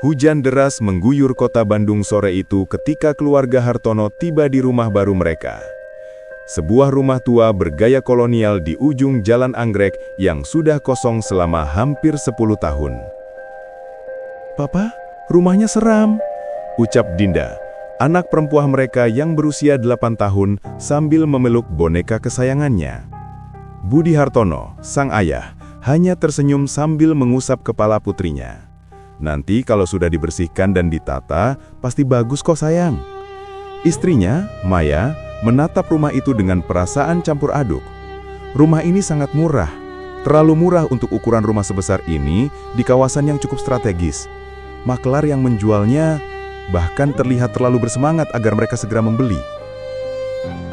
Hujan deras mengguyur kota Bandung sore itu ketika keluarga Hartono tiba di rumah baru mereka. Sebuah rumah tua bergaya kolonial di ujung Jalan Anggrek yang sudah kosong selama hampir 10 tahun. "Papa, rumahnya seram," ucap Dinda, anak perempuan mereka yang berusia 8 tahun sambil memeluk boneka kesayangannya. Budi Hartono, sang ayah, hanya tersenyum sambil mengusap kepala putrinya. "Nanti kalau sudah dibersihkan dan ditata, pasti bagus kok sayang." Istrinya, Maya, menatap rumah itu dengan perasaan campur aduk. Rumah ini sangat murah, terlalu murah untuk ukuran rumah sebesar ini di kawasan yang cukup strategis. Maklar yang menjualnya bahkan terlihat terlalu bersemangat agar mereka segera membeli.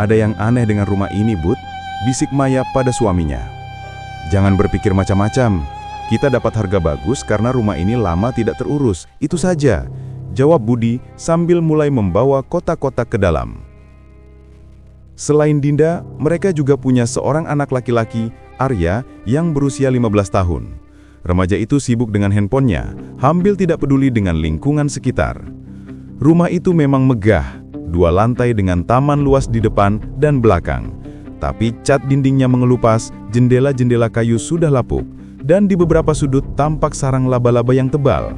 "Ada yang aneh dengan rumah ini, Bud," bisik Maya pada suaminya. "Jangan berpikir macam-macam. Kita dapat harga bagus karena rumah ini lama tidak terurus, itu saja," jawab Budi sambil mulai membawa kotak-kotak ke dalam. Selain Dinda, mereka juga punya seorang anak laki-laki, Arya, yang berusia 15 tahun. Remaja itu sibuk dengan handphonenya, hampir tidak peduli dengan lingkungan sekitar. Rumah itu memang megah, 2 lantai dengan taman luas di depan dan belakang. Tapi cat dindingnya mengelupas, jendela-jendela kayu sudah lapuk, dan di beberapa sudut tampak sarang laba-laba yang tebal.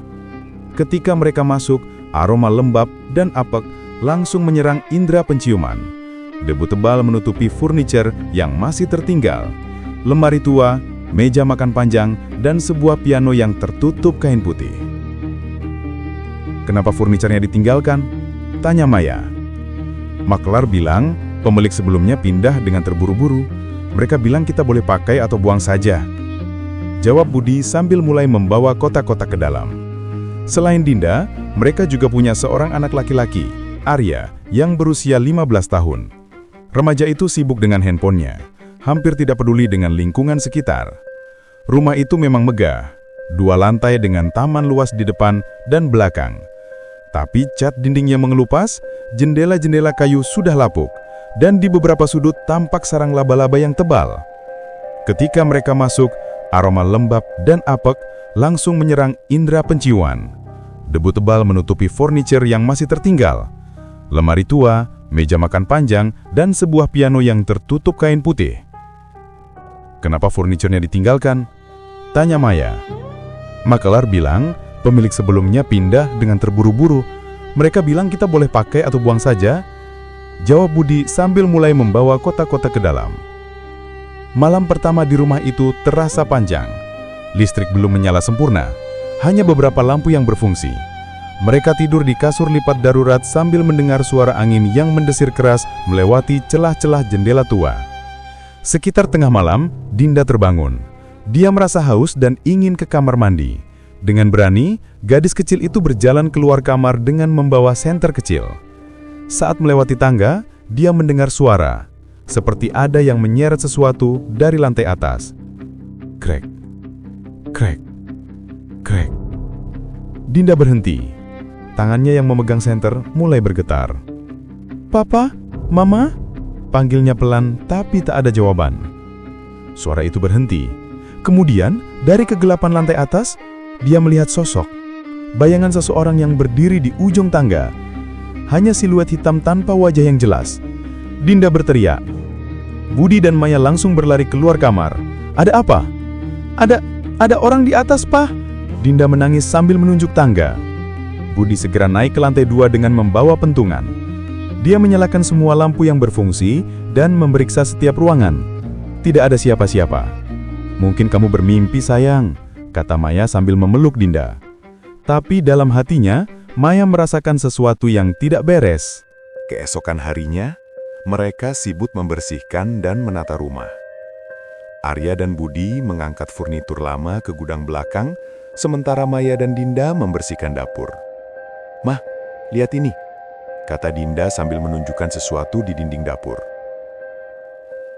Ketika mereka masuk, aroma lembab dan apek langsung menyerang indera penciuman. Debu tebal menutupi furniture yang masih tertinggal. Lemari tua, meja makan panjang, dan sebuah piano yang tertutup kain putih. "Kenapa furniturnya ditinggalkan?" tanya Maya. Maklar bilang, pemilik sebelumnya pindah dengan terburu-buru. "Mereka bilang kita boleh pakai atau buang saja," jawab Budi sambil mulai membawa kotak-kotak ke dalam. Selain Dinda, mereka juga punya seorang anak laki-laki, Arya, yang berusia 15 tahun. Remaja itu sibuk dengan handphonenya, hampir tidak peduli dengan lingkungan sekitar. Rumah itu memang megah, 2 lantai dengan taman luas di depan dan belakang. Tapi cat dindingnya mengelupas, jendela-jendela kayu sudah lapuk, dan di beberapa sudut tampak sarang laba-laba yang tebal. Ketika mereka masuk, aroma lembab dan apek langsung menyerang indera penciuman. Debu tebal menutupi furniture yang masih tertinggal. Lemari tua, meja makan panjang, dan sebuah piano yang tertutup kain putih. "Kenapa furniturnya ditinggalkan?" tanya Maya. Maklar bilang, pemilik sebelumnya pindah dengan terburu-buru. "Mereka bilang kita boleh pakai atau buang saja," jawab Budi sambil mulai membawa kotak-kotak ke dalam. Malam pertama di rumah itu terasa panjang. Listrik belum menyala sempurna, hanya beberapa lampu yang berfungsi. Mereka tidur di kasur lipat darurat sambil mendengar suara angin yang mendesir keras melewati celah-celah jendela tua. Sekitar tengah malam, Dinda terbangun. Dia merasa haus dan ingin ke kamar mandi. Dengan berani, gadis kecil itu berjalan keluar kamar dengan membawa senter kecil. Saat melewati tangga, dia mendengar suara, seperti ada yang menyeret sesuatu dari lantai atas. Krek, krek, krek. Dinda berhenti. Tangannya yang memegang senter mulai bergetar. "Papa? Mama?" panggilnya pelan, tapi tak ada jawaban. Suara itu berhenti. Kemudian, dari kegelapan lantai atas, dia melihat sosok. Bayangan seseorang yang berdiri di ujung tangga. Hanya siluet hitam tanpa wajah yang jelas. Dinda berteriak. Budi dan Maya langsung berlari keluar kamar. "Ada apa?" Ada orang di atas, Pak." Dinda menangis sambil menunjuk tangga. Budi segera naik ke lantai 2 dengan membawa pentungan. Dia menyalakan semua lampu yang berfungsi dan memeriksa setiap ruangan. Tidak ada siapa-siapa. "Mungkin kamu bermimpi, sayang," kata Maya sambil memeluk Dinda. Tapi dalam hatinya, Maya merasakan sesuatu yang tidak beres. Keesokan harinya, mereka sibuk membersihkan dan menata rumah. Arya dan Budi mengangkat furnitur lama ke gudang belakang, sementara Maya dan Dinda membersihkan dapur. "Mah, lihat ini," kata Dinda sambil menunjukkan sesuatu di dinding dapur.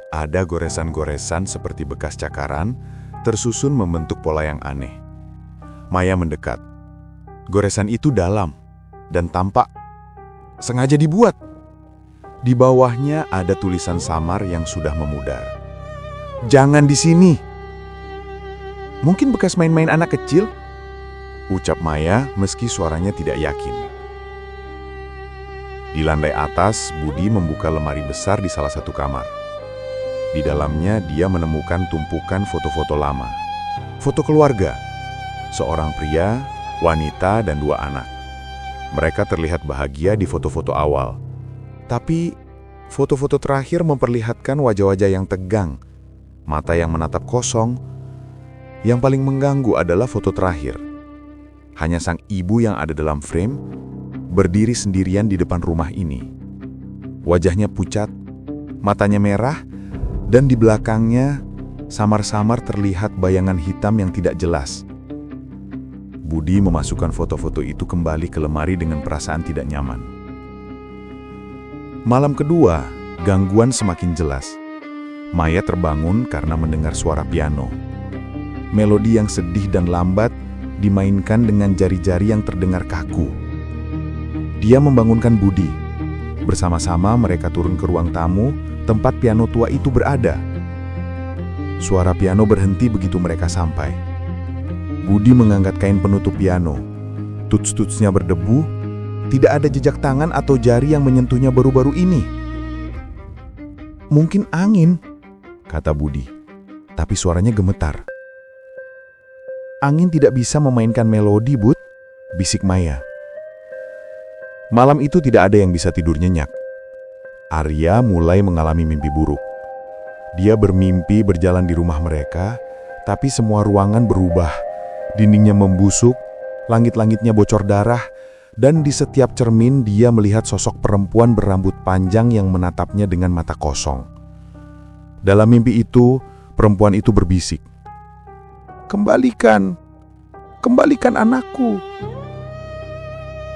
Ada goresan-goresan seperti bekas cakaran, tersusun membentuk pola yang aneh. Maya mendekat. Goresan itu dalam dan tampak sengaja dibuat. Di bawahnya ada tulisan samar yang sudah memudar. "Jangan di sini." Mungkin bekas main-main anak kecil? ucap Maya meski suaranya tidak yakin. Di lantai atas, Budi membuka lemari besar di salah satu kamar. Di dalamnya dia menemukan tumpukan foto-foto lama. Foto keluarga, seorang pria, wanita, dan 2 anak. Mereka terlihat bahagia di foto-foto awal. Tapi, foto-foto terakhir memperlihatkan wajah-wajah yang tegang, mata yang menatap kosong. Yang paling mengganggu adalah foto terakhir. Hanya sang ibu yang ada dalam frame, berdiri sendirian di depan rumah ini. Wajahnya pucat, matanya merah, dan di belakangnya samar-samar terlihat bayangan hitam yang tidak jelas. Budi memasukkan foto-foto itu kembali ke lemari dengan perasaan tidak nyaman. Malam kedua, gangguan semakin jelas. Maya terbangun karena mendengar suara piano. Melodi yang sedih dan lambat dimainkan dengan jari-jari yang terdengar kaku. Dia membangunkan Budi. Bersama-sama mereka turun ke ruang tamu, tempat piano tua itu berada. Suara piano berhenti begitu mereka sampai. Budi mengangkat kain penutup piano. Tuts-tutsnya berdebu, tidak ada jejak tangan atau jari yang menyentuhnya baru-baru ini. Mungkin angin, kata Budi, tapi suaranya gemetar. Angin tidak bisa memainkan melodi, Bud, bisik Maya. Malam itu tidak ada yang bisa tidur nyenyak. Arya mulai mengalami mimpi buruk. Dia bermimpi berjalan di rumah mereka, tapi semua ruangan berubah. Dindingnya membusuk, langit-langitnya bocor darah, dan di setiap cermin dia melihat sosok perempuan berambut panjang yang menatapnya dengan mata kosong. Dalam mimpi itu, perempuan itu berbisik, "Kembalikan, kembalikan anakku."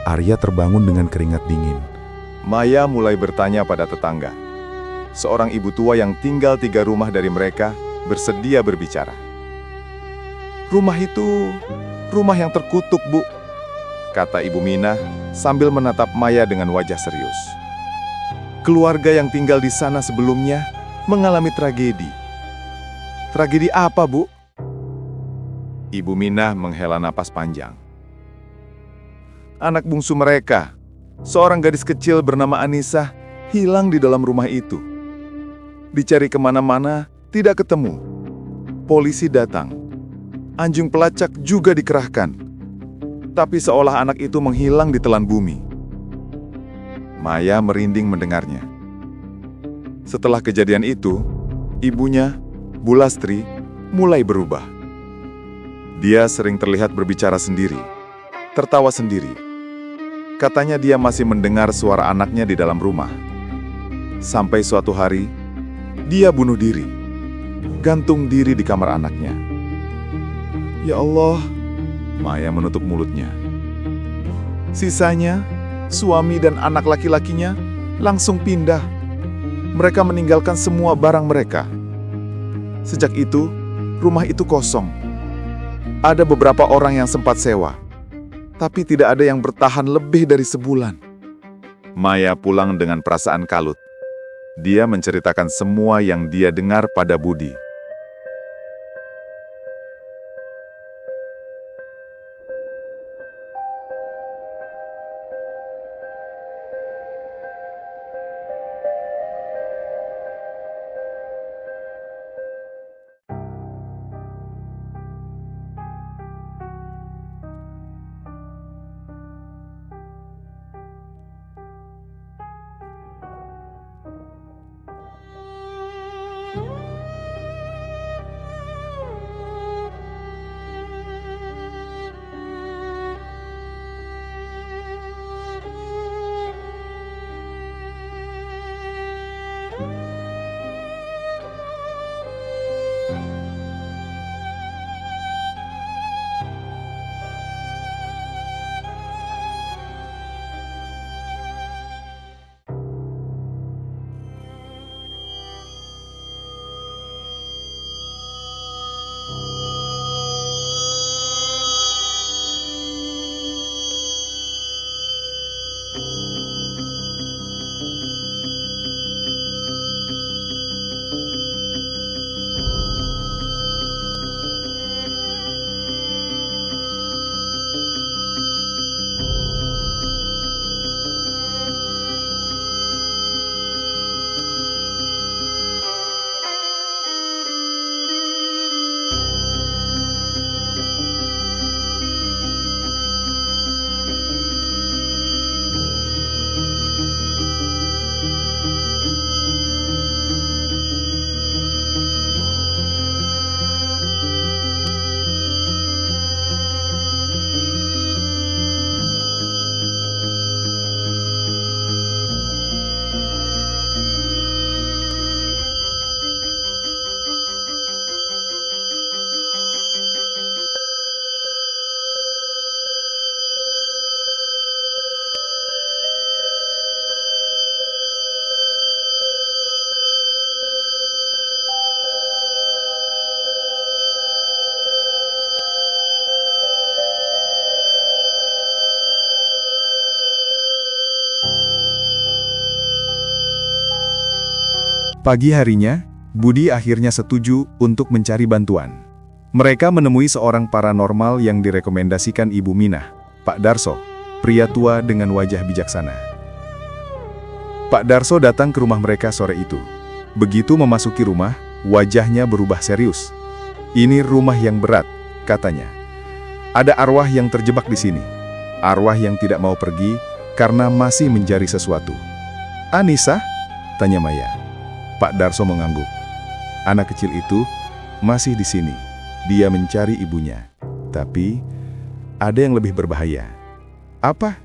Arya terbangun dengan keringat dingin. Maya mulai bertanya pada tetangga. Seorang ibu tua yang tinggal 3 rumah dari mereka bersedia berbicara. "Rumah itu, rumah yang terkutuk, Bu," kata Ibu Minah sambil menatap Maya dengan wajah serius. "Keluarga yang tinggal di sana sebelumnya mengalami tragedi." "Tragedi apa, Bu?" Ibu Minah menghela napas panjang. "Anak bungsu mereka, seorang gadis kecil bernama Anissa, hilang di dalam rumah itu. Dicari kemana-mana, tidak ketemu. Polisi datang. Anjing pelacak juga dikerahkan. Tapi seolah anak itu menghilang di telan bumi." Maya merinding mendengarnya. Setelah kejadian itu, ibunya, Bu Lastri, mulai berubah. Dia sering terlihat berbicara sendiri, tertawa sendiri. Katanya dia masih mendengar suara anaknya di dalam rumah. Sampai suatu hari, dia bunuh diri, gantung diri di kamar anaknya. "Ya Allah," Maya menutup mulutnya. Sisanya, suami dan anak laki-lakinya langsung pindah. Mereka meninggalkan semua barang mereka. Sejak itu, rumah itu kosong. Ada beberapa orang yang sempat sewa, tapi tidak ada yang bertahan lebih dari sebulan. Maya pulang dengan perasaan kalut. Dia menceritakan semua yang dia dengar pada Budi. Pagi harinya, Budi akhirnya setuju untuk mencari bantuan. Mereka menemui seorang paranormal yang direkomendasikan Ibu Minah, Pak Darso, pria tua dengan wajah bijaksana. Pak Darso datang ke rumah mereka sore itu. Begitu memasuki rumah, wajahnya berubah serius. "Ini rumah yang berat," katanya. "Ada arwah yang terjebak di sini. Arwah yang tidak mau pergi karena masih mencari sesuatu." "Anissa?" tanya Maya. Pak Darso mengangguk. "Anak kecil itu masih di sini. Dia mencari ibunya. Tapi ada yang lebih berbahaya." "Apa?"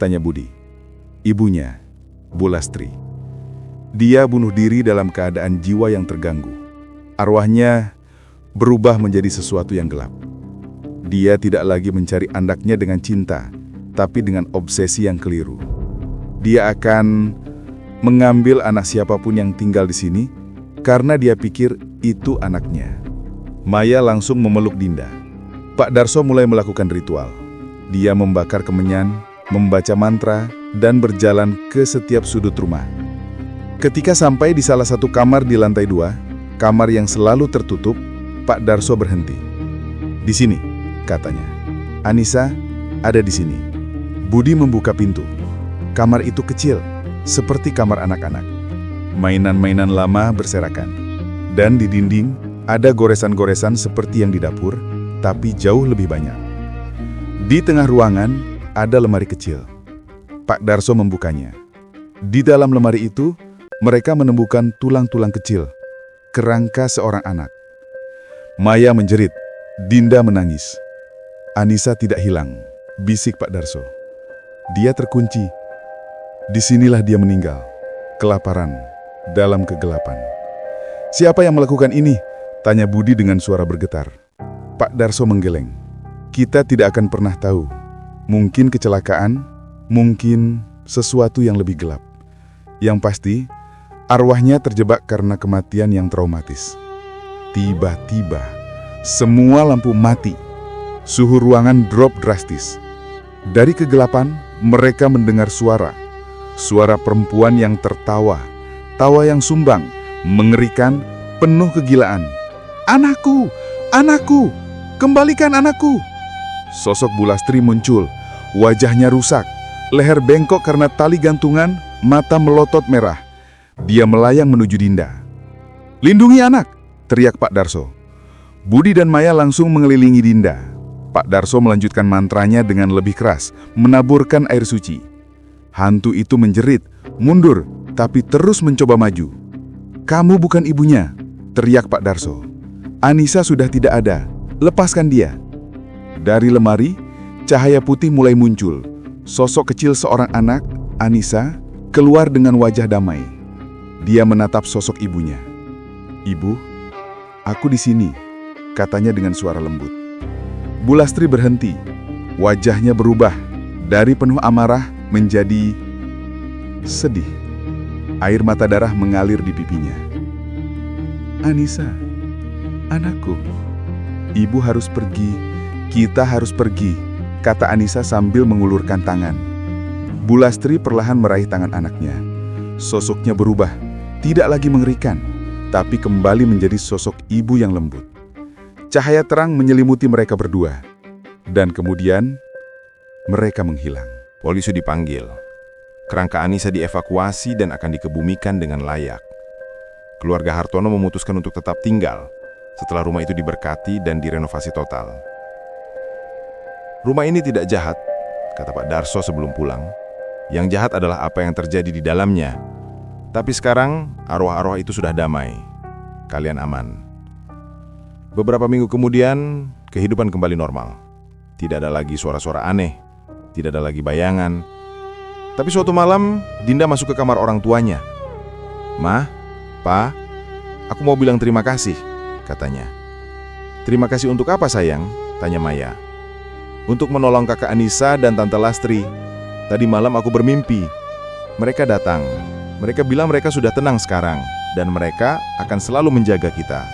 tanya Budi. "Ibunya, Bulastri. Dia bunuh diri dalam keadaan jiwa yang terganggu. Arwahnya berubah menjadi sesuatu yang gelap. Dia tidak lagi mencari anaknya dengan cinta, tapi dengan obsesi yang keliru. Dia akan mengambil anak siapapun yang tinggal di sini karena dia pikir itu anaknya." Maya langsung memeluk Dinda. Pak Darso mulai melakukan ritual. Dia membakar kemenyan, membaca mantra, dan berjalan ke setiap sudut rumah. Ketika sampai di salah satu kamar di lantai 2, kamar yang selalu tertutup, Pak Darso berhenti. "Di sini," katanya. "Anissa ada di sini." Budi membuka pintu. Kamar itu kecil, seperti kamar anak-anak. Mainan-mainan lama berserakan. Dan di dinding, ada goresan-goresan seperti yang di dapur, tapi jauh lebih banyak. Di tengah ruangan, ada lemari kecil. Pak Darso membukanya. Di dalam lemari itu, mereka menemukan tulang-tulang kecil, kerangka seorang anak. Maya menjerit, Dinda menangis. "Anissa tidak hilang," bisik Pak Darso. "Dia terkunci. Disinilah dia meninggal, kelaparan, dalam kegelapan." "Siapa yang melakukan ini?" tanya Budi dengan suara bergetar. Pak Darso menggeleng. "Kita tidak akan pernah tahu. Mungkin kecelakaan, mungkin sesuatu yang lebih gelap. Yang pasti, arwahnya terjebak karena kematian yang traumatis." Tiba-tiba, semua lampu mati. Suhu ruangan drop drastis. Dari kegelapan, mereka mendengar suara. Suara perempuan yang tertawa. Tawa yang sumbang, mengerikan, penuh kegilaan. "Anakku! Anakku! Kembalikan anakku!" Sosok Bulastri muncul. Wajahnya rusak. Leher bengkok karena tali gantungan, mata melotot merah. Dia melayang menuju Dinda. "Lindungi anak!" teriak Pak Darso. Budi dan Maya langsung mengelilingi Dinda. Pak Darso melanjutkan mantranya dengan lebih keras, menaburkan air suci. Hantu itu menjerit, mundur, tapi terus mencoba maju. "Kamu bukan ibunya!" teriak Pak Darso. "Anissa sudah tidak ada. Lepaskan dia." Dari lemari, cahaya putih mulai muncul. Sosok kecil seorang anak, Anissa, keluar dengan wajah damai. Dia menatap sosok ibunya. "Ibu, aku di sini," katanya dengan suara lembut. Bulastri berhenti. Wajahnya berubah dari penuh amarah menjadi sedih. Air mata darah mengalir di pipinya. "Anissa, anakku, ibu harus pergi. Kita harus pergi," kata Anissa sambil mengulurkan tangan. Bulastri perlahan meraih tangan anaknya. Sosoknya berubah, tidak lagi mengerikan, tapi kembali menjadi sosok ibu yang lembut. Cahaya terang menyelimuti mereka berdua. Dan kemudian, mereka menghilang. Polisi dipanggil. Kerangka Anissa dievakuasi dan akan dikebumikan dengan layak. Keluarga Hartono memutuskan untuk tetap tinggal setelah rumah itu diberkati dan direnovasi total. "Rumah ini tidak jahat," kata Pak Darso sebelum pulang. "Yang jahat adalah apa yang terjadi di dalamnya. Tapi sekarang arwah-arwah itu sudah damai. Kalian aman." Beberapa minggu kemudian, kehidupan kembali normal. Tidak ada lagi suara-suara aneh, tidak ada lagi bayangan. Tapi suatu malam, Dinda masuk ke kamar orang tuanya. "Ma, Pa, aku mau bilang terima kasih," katanya. "Terima kasih untuk apa, sayang?" tanya Maya. "Untuk menolong kakak Anissa dan tante Lastri. Tadi malam aku bermimpi. Mereka datang. Mereka bilang mereka sudah tenang sekarang, dan mereka akan selalu menjaga kita."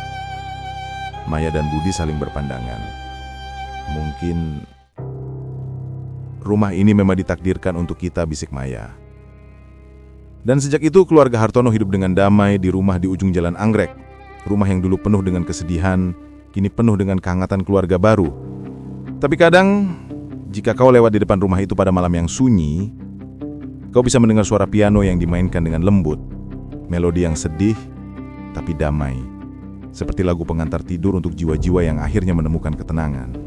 Maya dan Budi saling berpandangan. "Mungkin rumah ini memang ditakdirkan untuk kita," bisik Maya. Dan sejak itu keluarga Hartono hidup dengan damai di rumah di ujung Jalan Anggrek. Rumah yang dulu penuh dengan kesedihan, kini penuh dengan kehangatan keluarga baru. Tapi kadang, jika kau lewat di depan rumah itu pada malam yang sunyi, kau bisa mendengar suara piano yang dimainkan dengan lembut. Melodi yang sedih, tapi damai. Seperti lagu pengantar tidur untuk jiwa-jiwa yang akhirnya menemukan ketenangan.